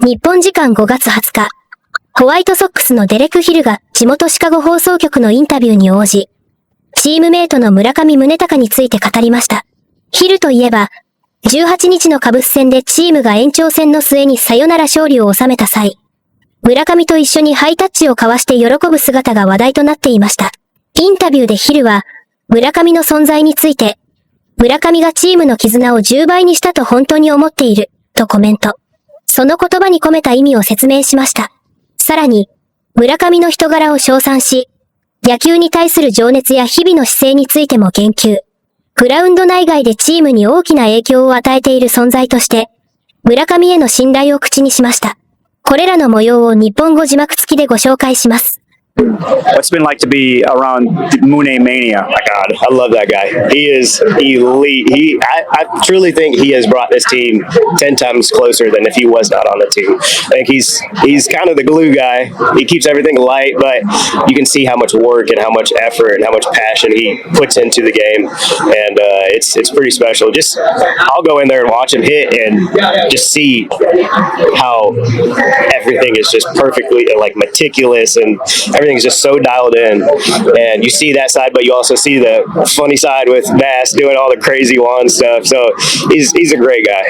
日本時間5月20日、ホワイトソックスのデレク・ヒルが地元シカゴ放送局のインタビューに応じ、チームメイトの村上宗隆について語りました。ヒルといえば、18日のカブス戦でチームが延長戦の末にサヨナラ勝利を収めた際、村上と一緒にハイタッチを交わして喜ぶ姿が話題となっていました。インタビューでヒルは、村上の存在について、村上がチームの絆を10倍にしたと本当に思っている、とコメント。その言葉に込めた意味を説明しました。さらに、村上の人柄を称賛し、野球に対する情熱や日々の姿勢についても言及。グラウンド内外でチームに大きな影響を与えている存在として、村上への信頼を口にしました。これらの模様を日本語字幕付きでご紹介します。What's it been like to be around Mune Mania? My God, I love that guy. He is elite. I truly think he has brought this team 10 times closer than if he was not on the team. I think he's kind of the glue guy. He keeps everything light, but you can see how much work and how much effort and how much passion he puts into the game, and it's pretty special. Just I'll go in there and watch him hit and just see how everything is just perfectly like meticulous and everything's just so dialed in, and you see that side, but you also see the funny side with Bass doing all the crazy wand stuff. So he's a great guy.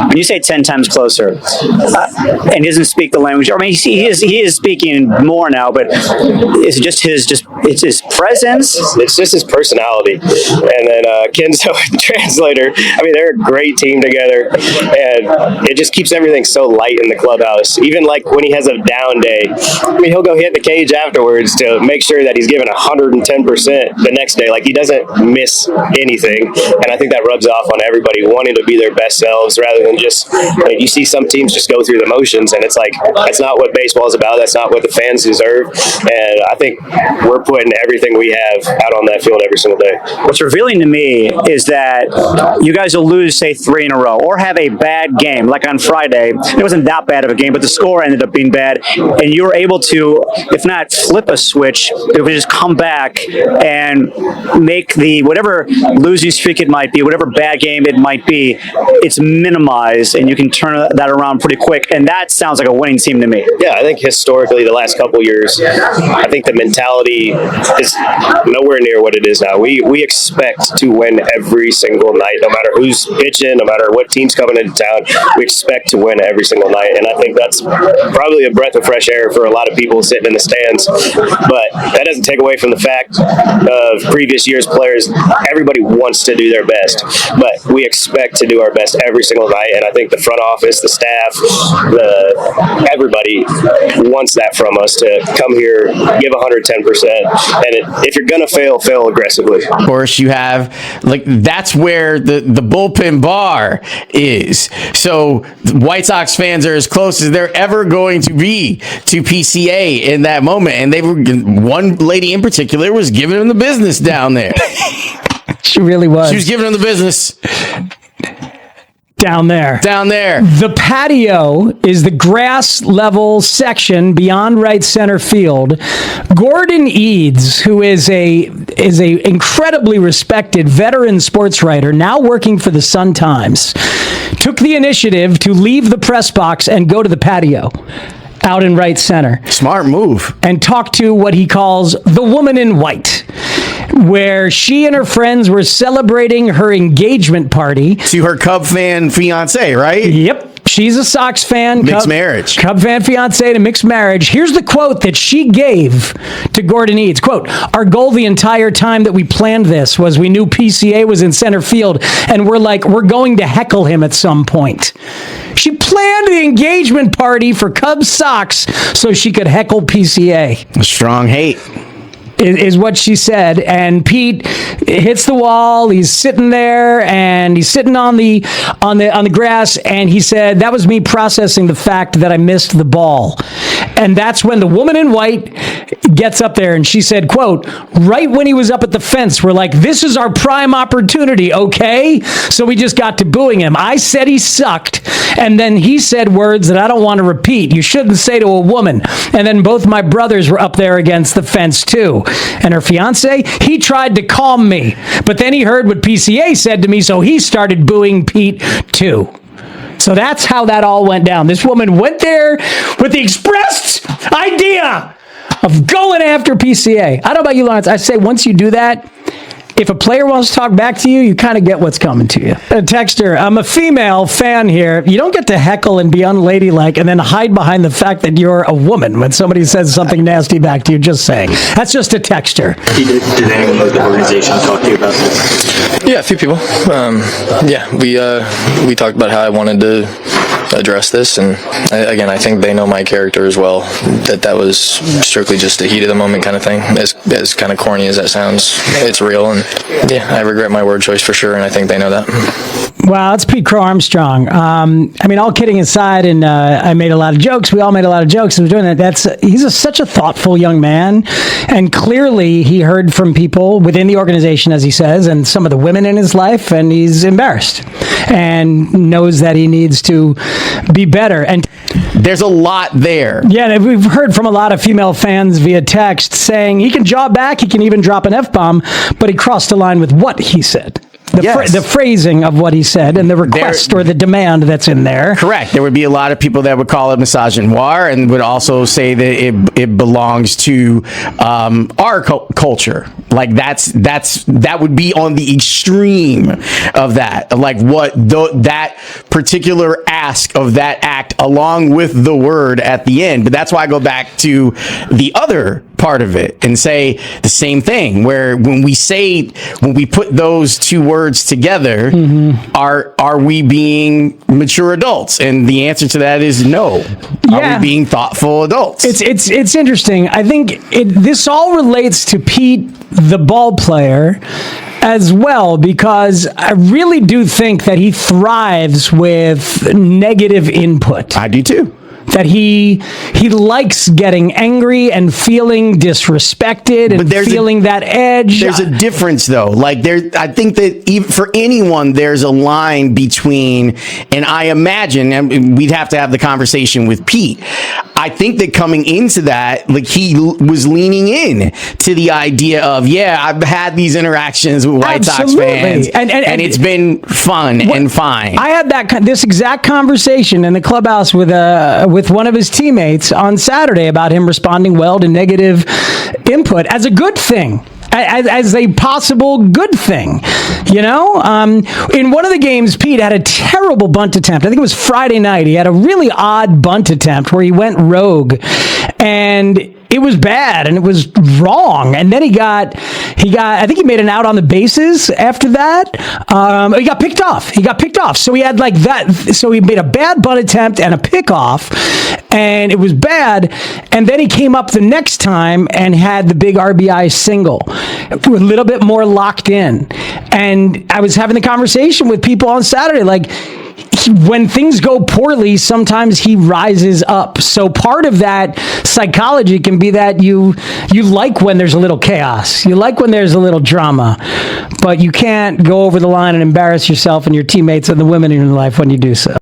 When you say 10 times closer, and he doesn't speak the language, I mean, he is speaking more now, but it's just it's his presence. It's just his personality, and then Kenzo, the translator. I mean, they're a great team together, and it just keeps everything so light in the clubhouse. Even like when he has a down day, I mean, he'll go hit the cage afterwards to make sure that he's giving 110% the next day. Like, he doesn't miss anything, and I think that rubs off on everybody wanting to be their best selves rather than just, I mean, you see some teams just go through the motions, and it's like, that's not what baseball is about. That's not what the fans deserve, and I think we're putting everything we have out on that field every single day. What's revealing to me is that you guys will lose, say, 3 in a row, or have a bad game. Like on Friday, it wasn't that bad of a game, but the score ended up being bad, and you were able to, if not flip a switch, it would just come back and make the whatever losing streak it might be, whatever bad game it might be, it's minimized, and you can turn that around pretty quick. And that sounds like a winning team to me. Yeah, I think historically the last couple of years, I think the mentality is nowhere near what it is now. We expect to win every single night, no matter who's pitching, no matter what team's coming into town. We expect to win every single night, and I think that's probably a breath of fresh air for a lot of people sitting in the stands. But that doesn't take away from the fact of previous years' players. Everybody wants to do their best, but we expect to do our best every single night, and I think the front office, the staff, everybody wants that from us, to come here, give 110%, and if you're gonna fail aggressively. Of course, you have, like, that's where the bullpen bar is. So White Sox fans are as close as they're ever going to be to PCA in that moment, and one lady in particular was giving him the business down there. She really was. She was giving him the business. Down there. The patio is the grass level section beyond right center field. Gordon Eads, who is a incredibly respected veteran sports writer, now working for the Sun-Times, took the initiative to leave the press box and go to the patio out in right center. Smart move. And talk to what he calls the woman in white, where she and her friends were celebrating her engagement party. To her Cub fan fiance, right? Yep. She's a Sox fan. Mixed marriage. Cub fan fiance to mixed marriage. Here's the quote that she gave to Gordon Eads. Quote, "Our goal the entire time that we planned this was we knew PCA was in center field, and we're going to heckle him at some point." She planned the engagement party for Cubs Sox so she could heckle PCA. A strong hate. Is what she said. And Pete hits the wall. He's sitting there, and he's sitting on the grass, and he said, "That was me processing the fact that I missed the ball." And that's when the woman in white gets up there, and she said, quote, "Right when he was up at the fence, we're like, this is our prime opportunity, okay?" So we just got to booing him. I said he sucked, and then he said words that I don't want to repeat. You shouldn't say to a woman. And then both my brothers were up there against the fence too. And her fiance, he tried to calm me, but then he heard what PCA said to me, so he started booing Pete too. So that's how that all went down. This woman went there with the expressed idea of going after PCA. I don't know about you, Lawrence. I say once you do that, if a player wants to talk back to you, you kind of get what's coming to you. A texter, I'm a female fan here. You don't get to heckle and be unladylike and then hide behind the fact that you're a woman when somebody says something nasty back to you. Just saying. That's just a texter. Did anyone with the organization talk to you about this? Yeah, a few people. We talked about how I wanted to address this, and I think they know my character as well. That was strictly just a heat of the moment kind of thing. As kind of corny as that sounds, it's real, and yeah, I regret my word choice for sure, and I think they know that. Wow, it's Pete Crow Armstrong. I mean, all kidding aside, and I made a lot of jokes. We all made a lot of jokes. We're doing that. He's such a thoughtful young man, and clearly he heard from people within the organization, as he says, and some of the women in his life, and he's embarrassed and knows that he needs to be better. And there's a lot there. Yeah, we've heard from a lot of female fans via text saying he can jaw back, he can even drop an F-bomb, but he crossed the line with what he said. The phrasing of what he said and the request or the demand that's in there. Correct. There would be a lot of people that would call it misogynoir and would also say that it belongs to our culture. Like that would be on the extreme of that. Like that particular ask of that act along with the word at the end. But that's why I go back to the other part of it and say the same thing, where when we put those two words together, are we being mature adults? And the answer to that is no. Yeah. Are we being thoughtful adults? It's interesting. I think this all relates to Pete, the ball player, as well, because I really do think that he thrives with negative input. I do too. That he likes getting angry and feeling disrespected and feeling that edge. There's a difference, though. Like I think that even for anyone, there's a line between, and I imagine, and we'd have to have the conversation with Pete. I think that coming into that, like he was leaning in to the idea of, I've had these interactions with White Sox fans, and it's been fun and fine. I had this exact conversation in the clubhouse with one of his teammates on Saturday about him responding well to negative input as a good thing. As a possible good thing, in one of the games, Pete had a terrible bunt attempt. I think it was Friday night. He had a really odd bunt attempt where he went rogue, and it was bad and it was wrong. And then he got, I think he made an out on the bases after that. He got picked off. So he had like that. So he made a bad bunt attempt and a pickoff, and it was bad. And then he came up the next time and had the big RBI single, a little bit more locked in. And I was having the conversation with people on Saturday, like, when things go poorly, sometimes he rises up. So part of that psychology can be that you like when there's a little chaos. You like when there's a little drama. But you can't go over the line and embarrass yourself and your teammates and the women in your life when you do so.